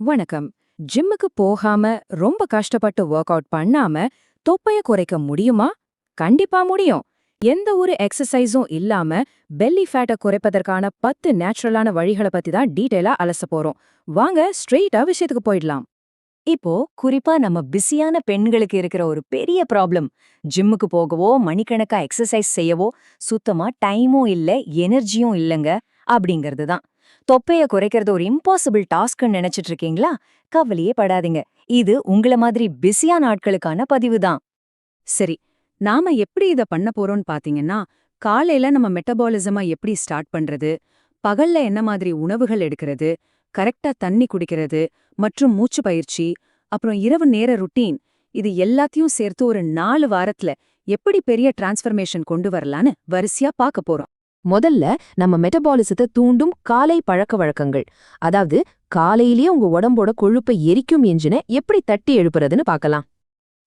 வணக்கம். ஜிம்முக்கு போகாம ரொம்ப கஷ்டப்பட்டு ஒர்க் அவுட் பண்ணாம தொப்பைய குறைக்க முடியுமா? கண்டிப்பா முடியும். எந்த ஒரு எக்ஸசைஸும் இல்லாம பெல்லி ஃபேட்டை குறைப்பதற்கான 10 நேச்சுரலான வழிகளை பத்தி தான் டீடைலா அலச போறோம். வாங்க ஸ்ட்ரெயிட்டா விஷயத்துக்கு போயிடலாம். இப்போ குறிப்பா நம்ம பிஸியான பெண்களுக்கு இருக்கிற ஒரு பெரிய ப்ராப்ளம், ஜிம்முக்கு போகவோ மணிக்கணக்கா எக்ஸசைஸ் செய்யவோ சுத்தமா டைமும் இல்ல, எனர்ஜியும் இல்லங்க அப்படிங்கிறது தான். தொப்பைய குறைக்கிறது ஒரு இம்பாசிபிள் டாஸ்க்னு நினைச்சிட்டு இருக்கீங்களா? கவலையே படாதீங்க. இது உங்கள மாதிரி பிஸியான ஆட்களுக்கான பதிவு தான். சரி, நாம எப்படி இத பண்ண போறோம்னு பாத்தீங்கன்னா, காலையில நம்ம மெட்டபாலிசமா எப்படி ஸ்டார்ட் பண்றது, பகல்ல என்ன மாதிரி உணவுகள் எடுக்கிறது, கரெக்டா தண்ணி குடிக்கிறது மற்றும் மூச்சு பயிற்சி, அப்புறம் இரவு நேர ருட்டீன், இது எல்லாத்தையும் சேர்த்து ஒரு 4 வாரத்துல எப்படி பெரிய டிரான்ஸ்ஃபர்மேஷன் கொண்டு வரலான்னு வரிசையா பார்க்க போறோம். முதல்ல நம்ம மெட்டபாலிசத்தை தூண்டும் காலை பழக்க வழக்கங்கள், அதாவது காலையிலேயே உங்க உடம்போட கொழுப்பை எரிக்கும் என்ஜினை எப்படி தட்டி எழுப்புறதுன்னு பார்க்கலாம்.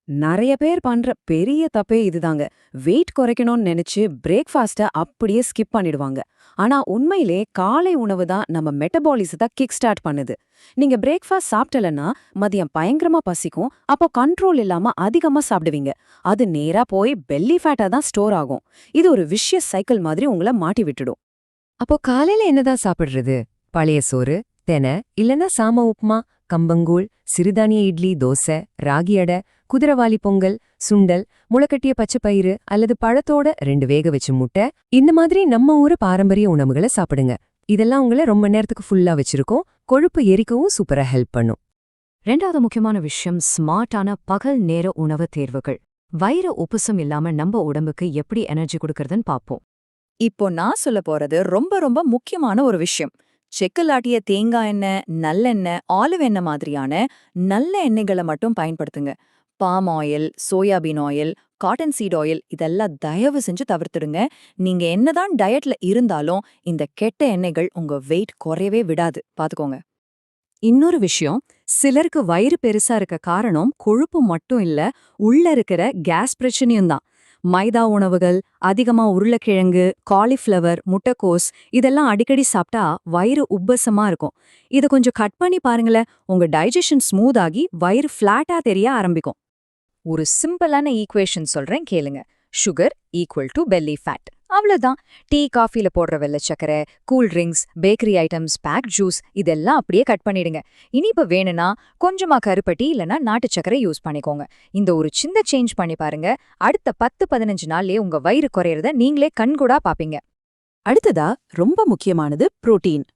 நிறைய பேர் பண்ற பெரிய தப்பே இதுதாங்க. வெயிட் குறைக்கணும்னு நினைச்சு பிரேக்ஃபாஸ்ட அப்படியே ஸ்கிப் பண்ணிடுவாங்க. ஆனா உண்மையிலே காலை உணவு தான் நம்ம மெட்டபாலிசத்தை கிக் ஸ்டார்ட் பண்ணுது. நீங்க பிரேக்ஃபாஸ்ட் சாப்பிட்டலன்னா மதியம் பயங்கரமா பசிக்கும். அப்போ கண்ட்ரோல் இல்லாம அதிகமா சாப்பிடுவீங்க. அது நேரா போய் பெல்லி ஃபேட்டா தான் ஸ்டோர் ஆகும். இது ஒரு விஷயஸ் சைக்கிள் மாதிரி உங்களை மாட்டி விட்டுடும். அப்போ காலையில என்னதான் சாப்பிடுறது? பழைய சோறு, தெனை, இல்லனா சாம உப்புமா, கம்பங்கூழ், சிறுதானிய இட்லி, தோசை, ராகி அடை, குதிரவாலி பொங்கல், சுண்டல், முளைக்கட்டிய பச்சைப்பயிறு அல்லது பழத்தோட 2 வேக வச்ச முட்டை, இந்த மாதிரி நம்ம ஊரு பாரம்பரிய உணவுகளை சாப்பிடுங்க. இதெல்லாம் உங்களை ரொம்ப நேரத்துக்கு ஃபுல்லா வச்சிருக்கோம், கொழுப்பு எரிக்கவும் சூப்பரா ஹெல்ப் பண்ணும். 2வது முக்கியமான விஷயம் ஸ்மார்ட்டான பகல் நேர உணவு தேர்வுகள். வயிறு உப்புசம் இல்லாம நம்ம உடம்புக்கு எப்படி எனர்ஜி கொடுக்கறதுன்னு பாப்போம். இப்போ நான் சொல்ல போறது ரொம்ப ரொம்ப முக்கியமான ஒரு விஷயம். செக்கலாட்டிய தேங்காய் எண்ணெய், நல்லெண்ணெய், ஆலிவ் எண்ணெய் மாதிரியான நல்ல எண்ணெய்களை மட்டும் பயன்படுத்துங்க. Palm oil, soybean oil, cotton seed oil இதெல்லாம் தயவு செஞ்சு தவிர்த்துடுங்க. நீங்க என்னதான் டயட்ல இருந்தாலும் இந்த கெட்ட எண்ணெய்கள் உங்க வெயிட் குறையவே விடாது, பாத்துக்கோங்க. இன்னொரு விஷயம், சிலருக்கு வயிறு பெருசா இருக்க காரணம் கொழுப்பு மட்டும் இல்ல, உள்ள இருக்கிற கேஸ் பிரச்சனையும் தான். மைதா உணவுகள், அதிகமா உருளைக்கிழங்கு, காலிஃப்ளவர், முட்டைக்கோஸ் இதெல்லாம் அடிக்கடி சாப்பிட்டா வயிறு உப்பசமா இருக்கும். இதை கொஞ்சம் கட் பண்ணி பாருங்களேன், உங்க டைஜஷன் ஸ்மூத் ஆகி வயிறு ஃபிளாட்டா தெரிய ஆரம்பிக்கும். ஒரு சிம்பிளான ஈக்குவேஷன் சொல்றேன் கேளுங்க. Sugar equal to belly fat. அவ்வளவுதான். டீ, காஃபில போடுற வெள்ளை சக்கரை, cool drinks, bakery items, pack juice இதெல்லாம் அப்படியே கட் பண்ணிடுங்க. இனிப்பு வேணும்னா கொஞ்சமா கருப்பட்டி இல்லனா நாட்டு சக்கரை யூஸ் பண்ணிக்கோங்க. இந்த ஒரு சின்ன சேஞ்ச் பண்ணி பாருங்க. அடுத்த 10-15 நாள்லயே உங்க வயிறு குறையறத நீங்களே கண்கூடா பாப்பீங்க. அடுத்ததா ரொம்ப முக்கியமானது புரோட்டீன்.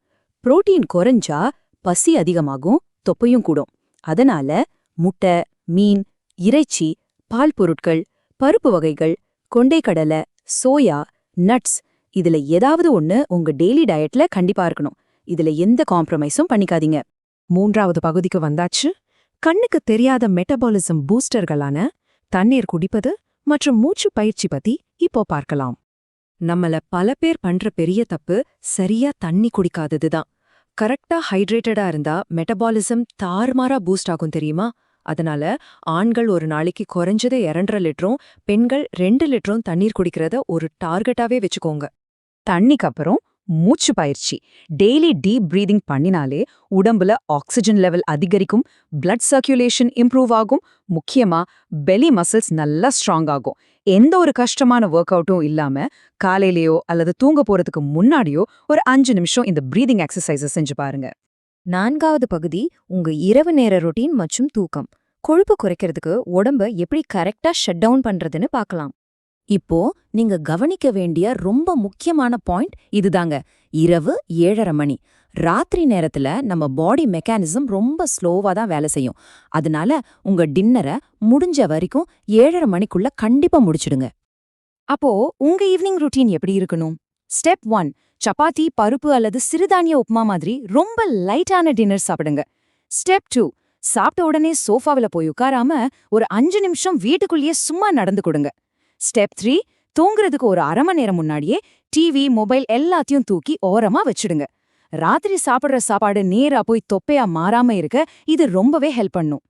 புரோட்டீன் குறைஞ்சா பசி அதிகமாகும், தொப்பையும் கூடும். அதனால முட்டை, மீன், இறைச்சி, பால் பொருட்கள், பருப்பு வகைகள், கொண்டைக்கடலை, சோயா, நட்ஸ் இதுல ஏதாவது ஒண்ணு உங்க டெய்லி டயட்ல கண்டிப்பா இருக்கணும். இதுல எந்த காம்ப்ரமைஸும் பண்ணிக்காதீங்க. 3வது பகுதிக்கு வந்தாச்சு. கண்ணுக்கு தெரியாத மெட்டபாலிசம் பூஸ்டர்களான தண்ணீர் குடிப்பது மற்றும் மூச்சு பயிற்சி பத்தி இப்போ பார்க்கலாம். நம்மள பல பேர் பண்ற பெரிய தப்பு சரியா தண்ணி குடிக்காததுதான். கரெக்டா ஹைட்ரேட்டடா இருந்தா மெட்டபாலிசம் தாறுமாறா பூஸ்ட் ஆகும் தெரியுமா? அதனால ஆண்கள் ஒரு நாளைக்கு குறைஞ்சது 2.5 லிட்டரும், பெண்கள் 2 லிட்டரும் தண்ணீர் குடிக்கிறத ஒரு டார்கெட்டாவே வச்சுக்கோங்க. தண்ணிக்கு அப்புறம் மூச்சு பயிற்சி, டெய்லி டீப் பிரீதிங் பண்ணினாலே உடம்புல ஆக்சிஜன் லெவல் அதிகரிக்கும், பிளட் சர்க்குலேஷன் இம்ப்ரூவ் ஆகும், முக்கியமா பெலி மசில்ஸ் நல்லா ஸ்ட்ராங் ஆகும். எந்த ஒரு கஷ்டமான ஒர்க் அவுட்டும் இல்லாம காலையிலயோ அல்லது தூங்க போறதுக்கு முன்னாடியோ ஒரு 5 நிமிஷம் இந்த பிரீதிங் எக்ஸசைஸை செஞ்சு பாருங்க. 4வது பகுதி உங்க இரவு நேர ரொட்டீன் மற்றும் தூக்கம். கொழுப்பு குறைக்கிறதுக்கு உடம்ப எப்படி கரெக்டா ஷட் டவுன் பண்றதுன்னு பார்க்கலாம். இப்போ நீங்க கவனிக்க வேண்டிய ரொம்ப முக்கியமான பாயிண்ட் இதுதாங்க. இரவு 7:30 மணி. ராத்திரி நேரத்துல நம்ம பாடி மெக்கானிசம் ரொம்ப ஸ்லோவா தான் வேலை செய்யும். அதனால உங்க டின்னரை முடிஞ்ச வரைக்கும் 7:30 மணிக்குள்ள கண்டிப்பா முடிச்சிடுங்க. அப்போ உங்க ஈவினிங் ருட்டீன் எப்படி இருக்கணும்? ஸ்டெப் 1, சப்பாத்தி, பருப்பு அல்லது சிறுதானிய உப்புமா மாதிரி ரொம்ப லைட்டான டின்னர் சாப்பிடுங்க. ஸ்டெப் 2, சாப்பிட்ட உடனே சோஃபாவில போய் உட்காராம ஒரு 5 நிமிஷம் வீட்டுக்குள்ளேயே சும்மா நடந்து கொடுங்க. ஸ்டெப் 3, தூங்குறதுக்கு ஒரு 1/2 மணி நேரம் முன்னாடியே டிவி, மொபைல் எல்லாத்தையும் தூக்கி ஓரமா வச்சிடுங்க. ராத்திரி சாப்பிடுற சாப்பாடு நேரா போய் தொப்பையா மாறாம இருக்க இது ரொம்பவே ஹெல்ப் பண்ணும்.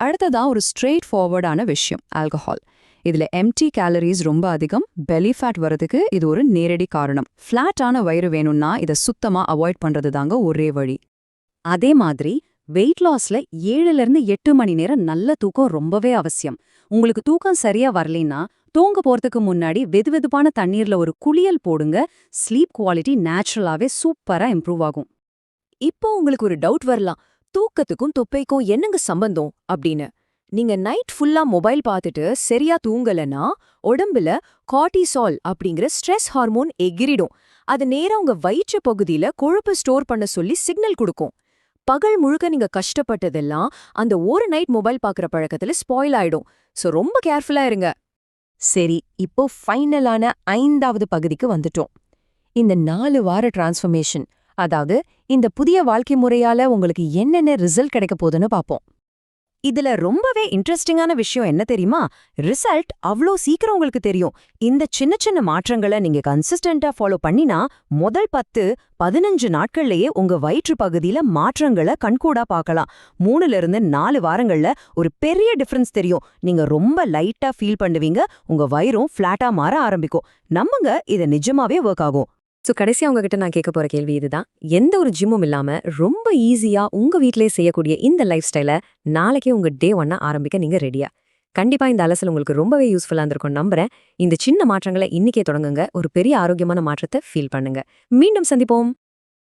அடுத்ததா ஒரு ஸ்ட்ரெயிட் ஃபார்வர்டான விஷயம், ஆல்கஹால். இதுல எம்டி கேலரிஸ் ரொம்ப அதிகம். பெல்லி ஃபேட் வரதுக்கு இது ஒரு நேரடி காரணம். ஃபிளாட்டான வயிறு வேணும்னா இதை சுத்தமா அவாய்ட் பண்றது தாங்க ஒரே வழி. அதே மாதிரி வெயிட் லாஸ்ல 7 to 8 மணி நேரம் நல்ல தூக்கம் ரொம்பவே அவசியம். உங்களுக்கு தூக்கம் சரியா வரலைன்னா தூங்க போறதுக்கு முன்னாடி வெதுவெதுப்பான தண்ணீர்ல ஒரு குளியல் போடுங்க. ஸ்லீப் குவாலிட்டி நேச்சுரலாவே சூப்பரா இம்ப்ரூவ் ஆகும். இப்போ உங்களுக்கு ஒரு டவுட் வரலாம், தூக்கத்துக்கும் தொப்பைக்கும் என்னங்க சம்பந்தம் அப்படின்னு. நீங்க நைட் ஃபுல்லா மொபைல் பார்த்துட்டு சரியா தூங்கலனா உடம்புல கார்டிசால் அப்படிங்கிற ஸ்ட்ரெஸ் ஹார்மோன் எகிரிடும். அது நேரா உங்க வயிற்று பகுதியில கொழுப்பு ஸ்டோர் பண்ண சொல்லி சிக்னல் கொடுக்கும். பகல் முழுக்க நீங்க கஷ்டப்பட்டதெல்லாம் அந்த ஒரு நைட் மொபைல் பார்க்குற பழக்கத்துல ஸ்பாயில் ஆயிடும். சோ ரொம்ப கேர்ஃபுல்லா இருங்க. சரி, இப்போ ஃபைனலான 5வது பகுதிக்கு வந்துட்டோம். இந்த 4 வார டிரான்ஸ்ஃபர்மேஷன், அதாவது இந்த புதிய வாழ்க்கை முறையால உங்களுக்கு என்னென்ன ரிசல்ட் கிடைக்க போகுதுன்னு பாப்போம். இதுல ரொம்பவே இன்ட்ரெஸ்டிங்கான விஷயம் என்ன தெரியுமா? ரிசல்ட் அவ்ளோ சீக்கிரம் உங்களுக்கு தெரியும். இந்த சின்ன சின்ன மாற்றங்களை நீங்க கன்சிஸ்டன்டா ஃபாலோ பண்ணினா முதல் 10-15 நாட்கள்லயே உங்க வயிற்று பகுதியில மாற்றங்களை கண்கூடா பார்க்கலாம். 3 to 4 வாரங்கள்ல ஒரு பெரிய டிஃபரன்ஸ் தெரியும். நீங்க ரொம்ப லைட்டா ஃபீல் பண்ணுவீங்க, உங்க வயிறும் ஃபிளாட்டா மாற ஆரம்பிக்கும். நம்புங்க, இது நிஜமாவே ஒர்க் ஆகும். ஸோ கடைசியா உங்ககிட்ட நான் கேட்க போற கேள்வி இதுதான். எந்த ஒரு ஜிம்மும் இல்லாம ரொம்ப ஈஸியா உங்க வீட்டிலேயே செய்யக்கூடிய இந்த லைஃப் ஸ்டைலை நாளைக்கே உங்க டே 1 ஆரம்பிக்க நீங்க ரெடியா? கண்டிப்பா இந்த அலசல் உங்களுக்கு ரொம்பவே யூஸ்ஃபுல்லா இருந்திருக்கும் நம்புறேன். இந்த சின்ன மாற்றங்களை இன்னைக்கே தொடங்குங்க. ஒரு பெரிய ஆரோக்கியமான மாற்றத்தை ஃபீல் பண்ணுங்க. மீண்டும் சந்திப்போம்.